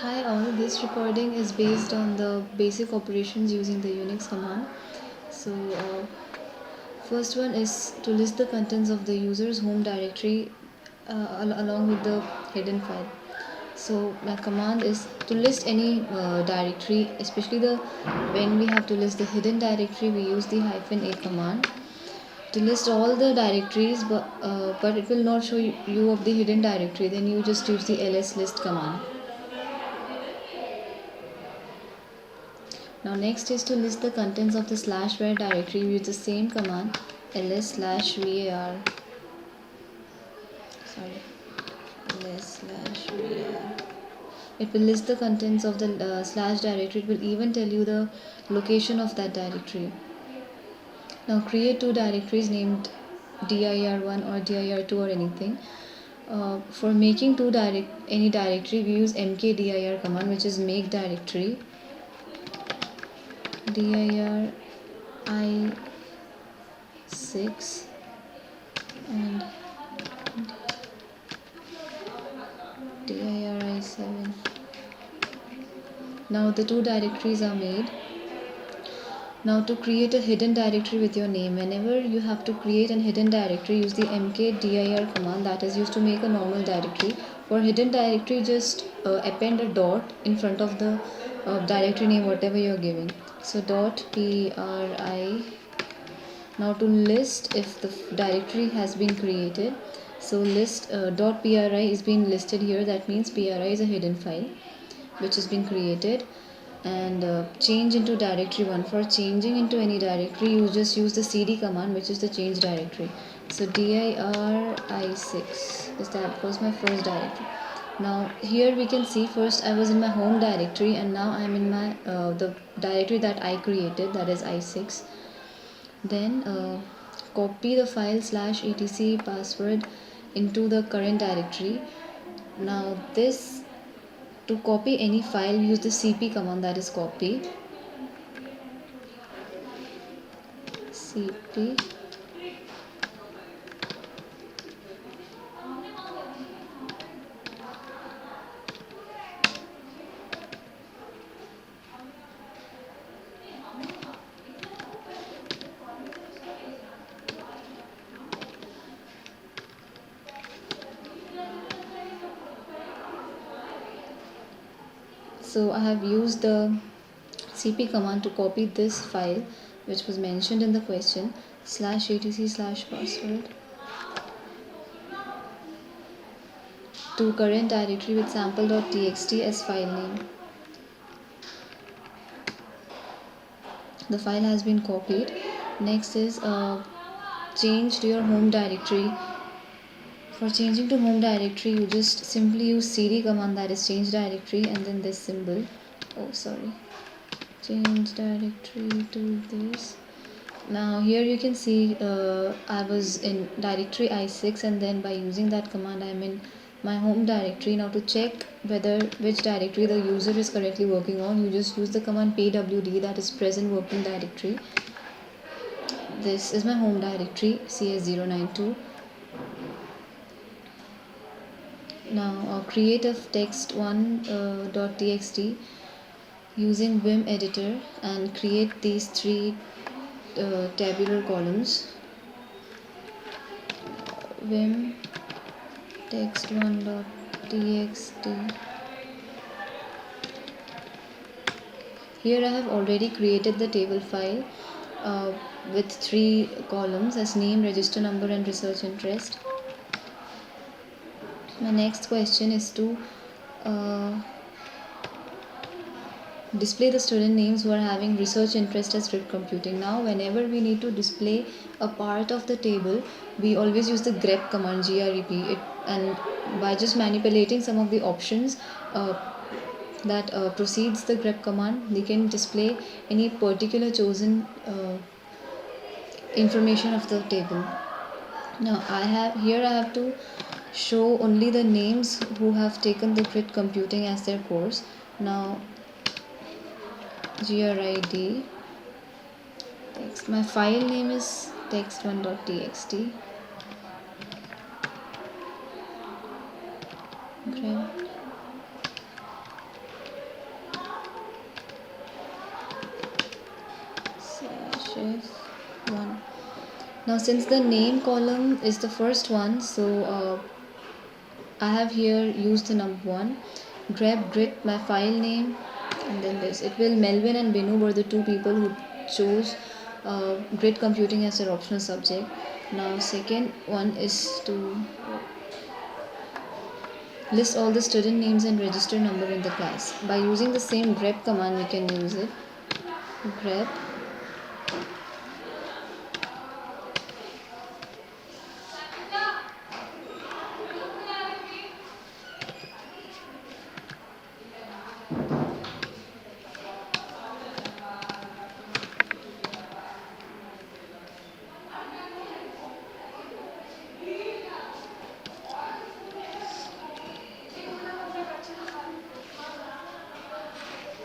Hi all, this recording is based on the basic operations using the Unix command. So first one is to list the contents of the user's home directory along with the hidden file. So my command is to list any directory, especially the when we have to list the hidden directory, we use the -a command to list all the directories, but it will not show you of the hidden directory. Then you just use the ls list command. Now next is to list the contents of the /var directory. Use the same command ls/var. ls/var. It will list the contents of the slash directory. It will even tell you the location of that directory. Now create two directories named dir1 or dir2 or anything. For making any directory, we use mkdir command, which is make directory dir i6 and dir i7. Now the two directories are made. Now to create a hidden directory with your name, whenever you have to create a hidden directory, use the mkdir command that is used to make a normal directory. For hidden directory, just append a dot in front of the directory name, whatever you are giving. So .pri. Now to list if the directory has been created, so list .pri is being listed here. That means pri is a hidden file which has been created. And change into directory 1. For changing into any directory, you just use the cd command, which is the change directory. So dir i6 that was my first directory. Now here we can see first I was in my home directory, and now I am in my the directory that I created, that is i6. Then copy the file /etc password into the current directory. Now this, to copy any file, use the cp command, that is copy. cp So I have used the cp command to copy this file which was mentioned in the question /etc/password to current directory with sample.txt as file name. The file has been copied. Next is change to your home directory. For changing to home directory, you just simply use cd command, that is change directory, and then this symbol. Change directory to this. Now here you can see I was in directory i6, and then by using that command I am in my home directory. Now to check whether which directory the user is currently working on, you just use the command pwd, that is present working directory. This is my home directory cs092. Now create a text1.txt using vim editor and create these three tabular columns. Vim text1.txt. Here I have already created the table file with three columns as name, register number, and research interest. My next question is to display the student names who are having research interest as grid computing. Now whenever we need to display a part of the table, we always use the grep command, grep, and by just manipulating some of the options that precedes the grep command, we can display any particular chosen information of the table. Now I have to show only the names who have taken the grid computing as their course. Now grid text, my file name is text1.txt. Now since the name column is the first one, so I have here used the number 1. Grep grit my file name, and then this. It will Melvin and Binu were the two people who chose grid computing as their optional subject. Now second one is to list all the student names and register number in the class. By using the same grep command we can use it. Grep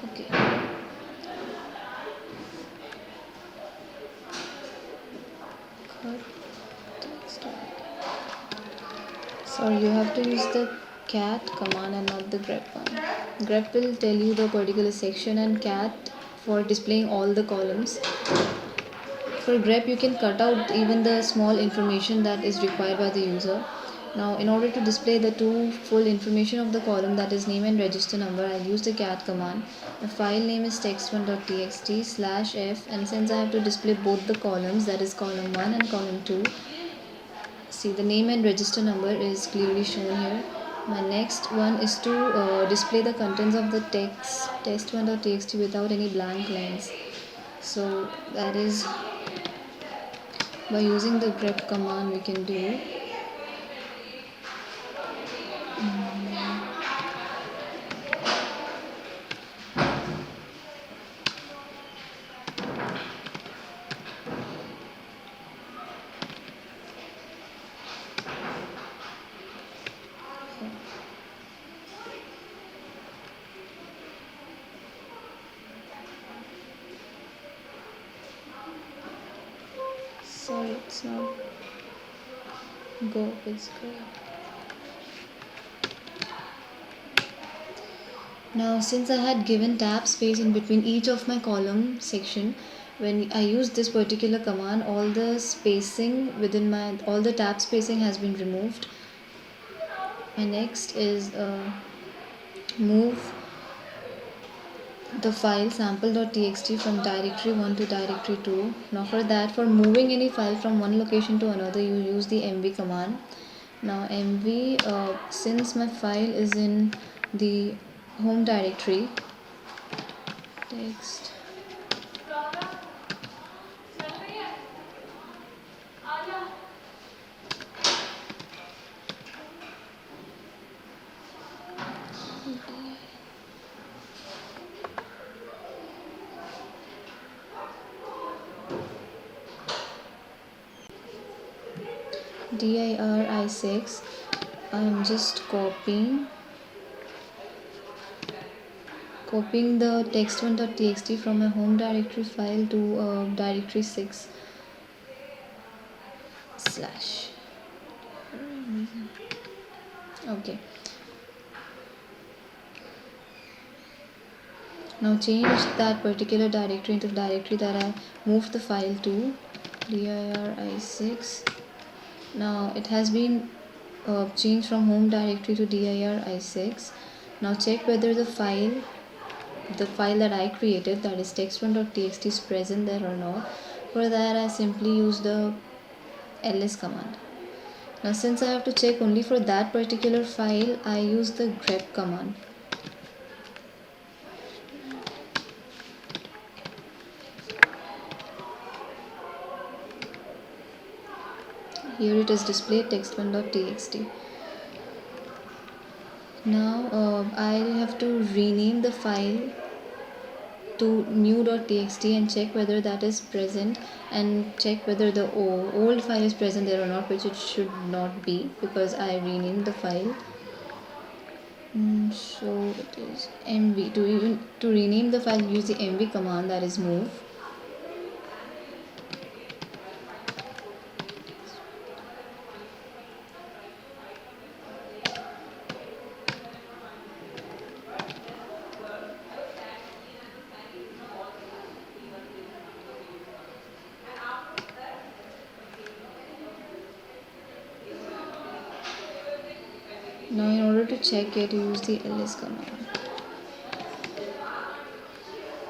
okay. Sorry, you have to use the cat command and not the grep one. Grep will tell you the particular section and cat for displaying all the columns. For grep you can cut out even the small information that is required by the user. Now in order to display the two full information of the column, that is name and register number, I'll use the cat command. The file name is text1.txt /f, and since I have to display both the columns, that is column 1 and column 2, see the name and register number is clearly shown here. My next one is to display the contents of the text1.txt without any blank lines. So that is by using the grep command we can do. Sorry, it's not go, it's go. Now since I had given tab space in between each of my column section, when I use this particular command, all the spacing within all the tab spacing has been removed. My next is move the file sample.txt from directory 1 to directory 2. Now for that, for moving any file from one location to another, you use the mv command. Now mv, since my file is in the home directory, text dir i6, I'm just copying the text1.txt from my home directory file to directory 6 slash. Okay. Now change that particular directory into the directory that I moved the file to, dir i6. Now it has been changed from home directory to dir i6. Now check whether the file that I created, that is text1.txt, is present there or not. For that I simply use the ls command. Now since I have to check only for that particular file, I use the grep command. Here it is displayed text1.txt. Now I have to rename the file to new.txt and check whether that is present, and check whether the old file is present there or not, which it should not be because I renamed the file. So it is mv. To rename the file, use the mv command, that is move. to check it, use the ls command.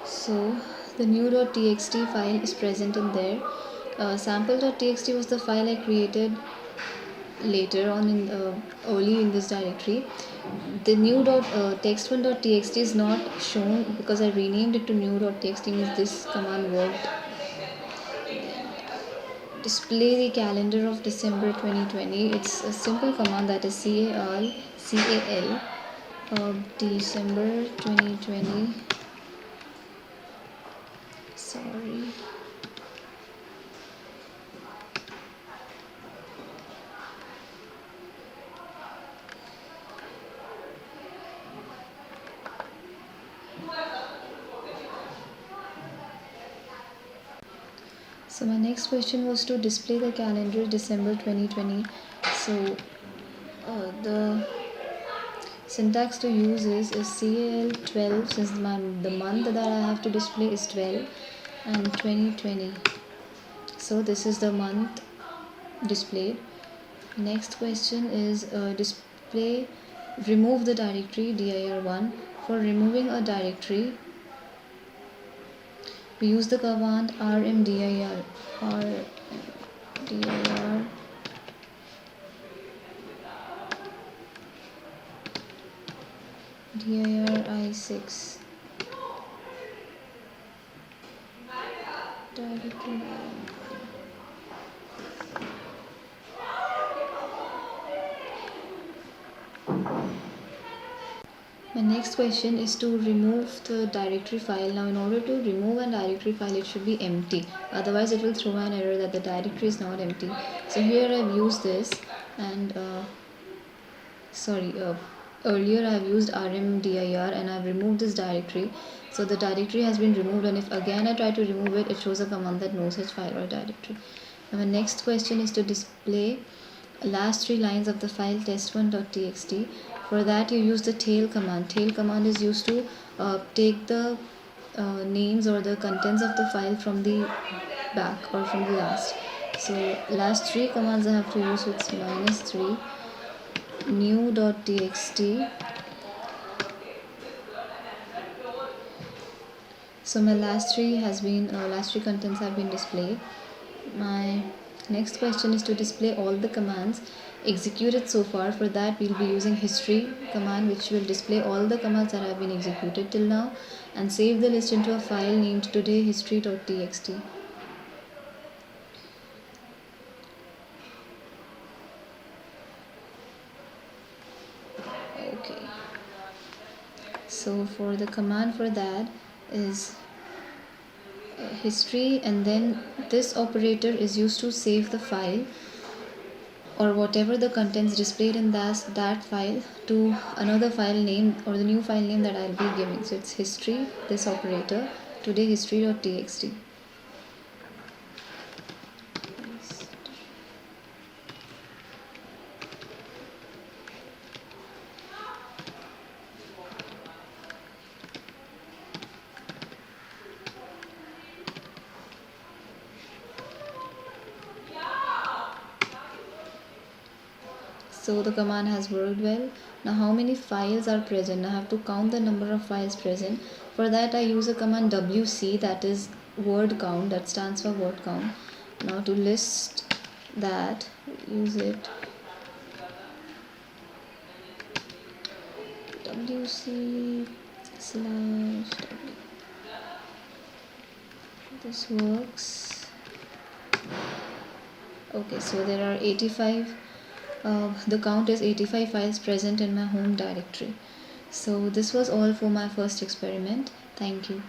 So the new.txt file is present in there. Sample.txt was the file I created later on in early in this directory. The text1.txt is not shown because I renamed it to new.txt, means this command worked. Display the calendar of December 2020. It's a simple command, that is cal December 2020. Sorry. So my next question was to display the calendar December 2020. So the syntax to use is cal12, since the month that I have to display is 12, and 2020. So this is the month displayed. Next question is remove the directory dir1. For removing a directory, we use the command rmdir dir6 directory. My next question is to remove the directory file. Now in order to remove a directory file, it should be empty, otherwise it will throw an error that the directory is not empty. So here I've used this, and earlier I've used rmdir and I've removed this directory. So the directory has been removed, and if again I try to remove it, it shows a command that no such file or directory. Now my next question is to display last 3 lines of the file test1.txt. For that you use the tail command. Tail command is used to take the names or the contents of the file from the back or from the last. So last 3 commands I have to use. So it's -3 new.txt. So my last three contents have been displayed. My next question is to display all the commands executed so far. For that we'll be using history command, which will display all the commands that have been executed till now, and save the list into a file named todayhistory.txt. Okay, so for the command for that is history, and then this operator is used to save the file or whatever the contents displayed in that file to another file name or the new file name that I'll be giving. So it's history, this operator, todayhistory.txt. So the command has worked well. Now how many files are present? I have to count the number of files present. For that I use a command wc, that is word count, that stands for word count. Now to list that, use it wc /w. This works. Okay, so there are 85. The count is 85 files present in my home directory. So this was all for my first experiment. Thank you.